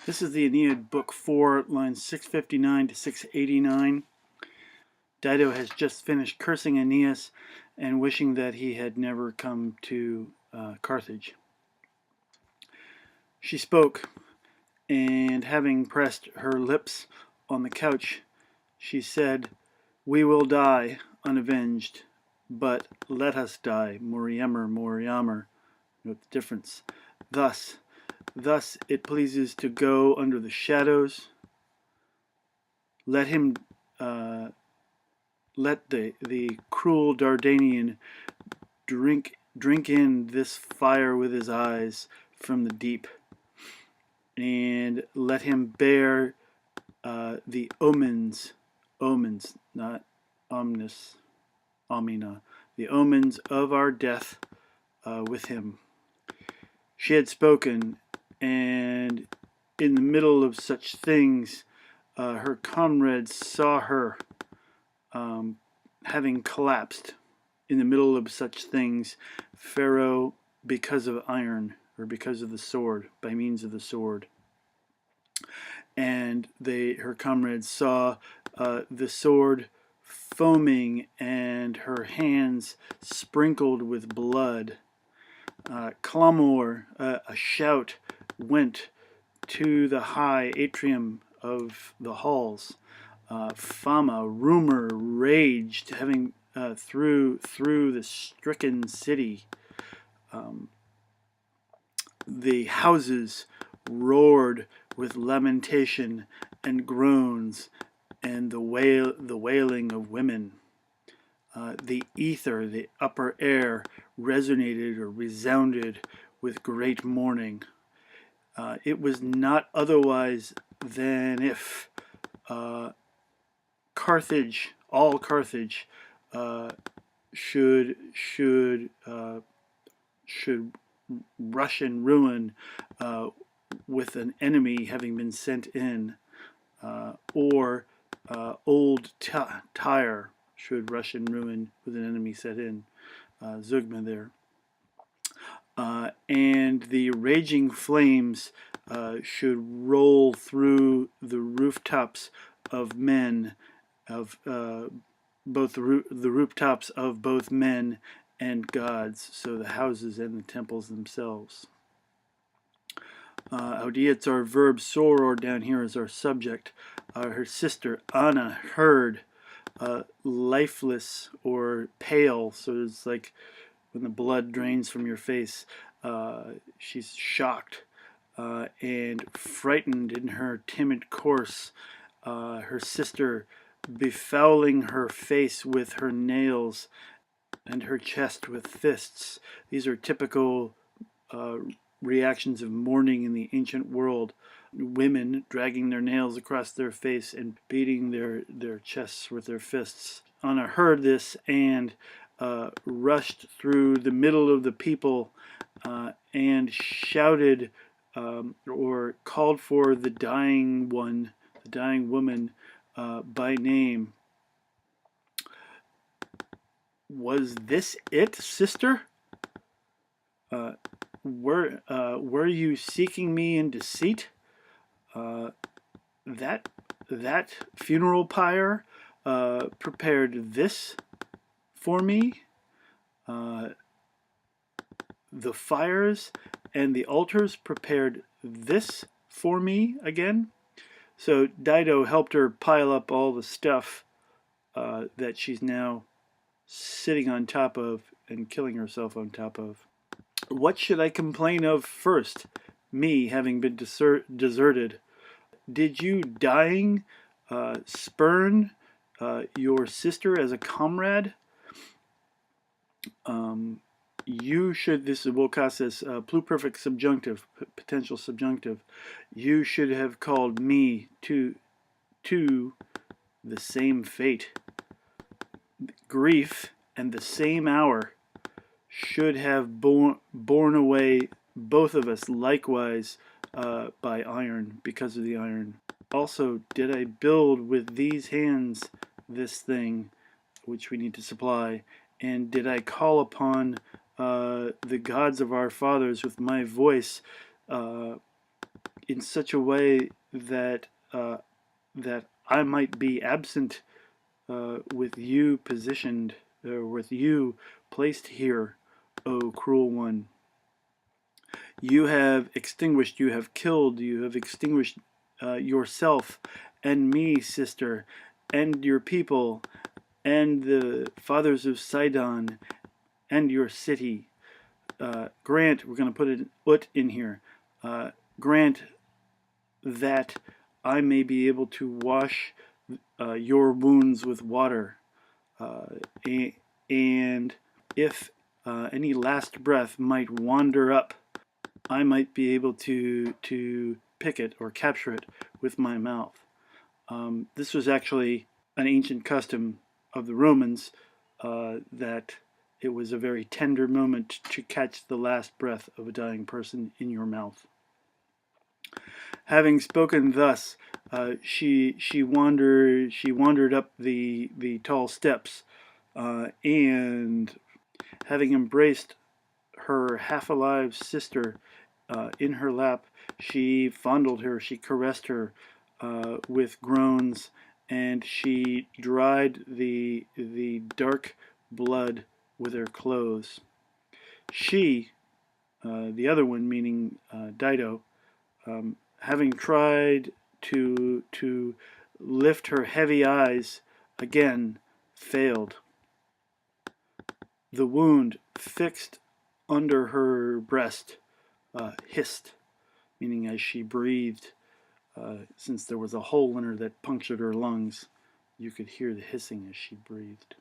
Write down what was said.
This is the Aeneid, Book 4, lines 659 to 689. Dido has just finished cursing Aeneas and wishing that he had never come to Carthage. She spoke, and having pressed her lips on the couch, she said, "We will die unavenged, but let us die, Moriamer, Moriamer." Note the difference. Thus it pleases to go under the shadows. Let him, let the cruel Dardanian drink in this fire with his eyes from the deep, and let him bear the omens, not omnis, omina, the omens of our death with him. She had spoken, and in the middle of such things, her comrades saw her having collapsed in the middle of such things, Pharaoh, because of iron, or because of the sword, by means of the sword. And her comrades saw the sword foaming and her hands sprinkled with blood. Clamor, a shout, went to the high atrium of the halls. Fama, rumor, raged, having through the stricken city. The houses roared with lamentation and groans and the wailing of women. The ether, the upper air, resonated or resounded with great mourning. It was not otherwise than if Carthage, all Carthage, should rush in ruin with an enemy having been sent in, or old Tyre should rush in ruin with an enemy set in, Zeugma there. And the raging flames should roll through the rooftops of men, of both the rooftops of both men and gods, so the houses and the temples themselves. Audiates our verb, soror down here is our subject. Her sister Anna heard, lifeless or pale, so it's like when the blood drains from your face. She's shocked and frightened in her timid course. Her sister befouling her face with her nails and her chest with fists. These are typical reactions of mourning in the ancient world. Women dragging their nails across their face and beating their chests with their fists. Anna heard this and rushed through the middle of the people and shouted or called for the dying one, the dying woman, by name. "Was this it, sister? Were you seeking me in deceit? That funeral pyre prepared this for me? The fires and the altars prepared this for me again?" So Dido helped her pile up all the stuff that she's now sitting on top of and killing herself on top of. What should I complain of first? Me having been deserted. Did you, dying, spurn your sister as a comrade? You should, this is Wilcasa's pluperfect subjunctive, potential subjunctive. You should have called me to the same fate. Grief and the same hour should have borne away both of us likewise by iron, because of the iron. Also, did I build with these hands this thing which we need to supply? And did I call upon the gods of our fathers with my voice in such a way that that I might be absent with you positioned, or with you placed here, O cruel one. You have extinguished, you have killed, you have extinguished yourself and me, sister, and your people, and the fathers of Sidon, and your city. Grant, we're going to put an ut in here, grant that I may be able to wash your wounds with water. And if any last breath might wander up, I might be able to pick it or capture it with my mouth. This was actually an ancient custom of the Romans, that it was a very tender moment to catch the last breath of a dying person in your mouth. Having spoken thus, she wandered up the tall steps, and having embraced her half alive sister in her lap, she fondled her, she caressed her with groans, and she dried the dark blood with her clothes. She, the other one, meaning Dido, having tried to lift her heavy eyes again, failed. The wound fixed under her breast hissed, meaning as she breathed, since there was a hole in her that punctured her lungs, you could hear the hissing as she breathed.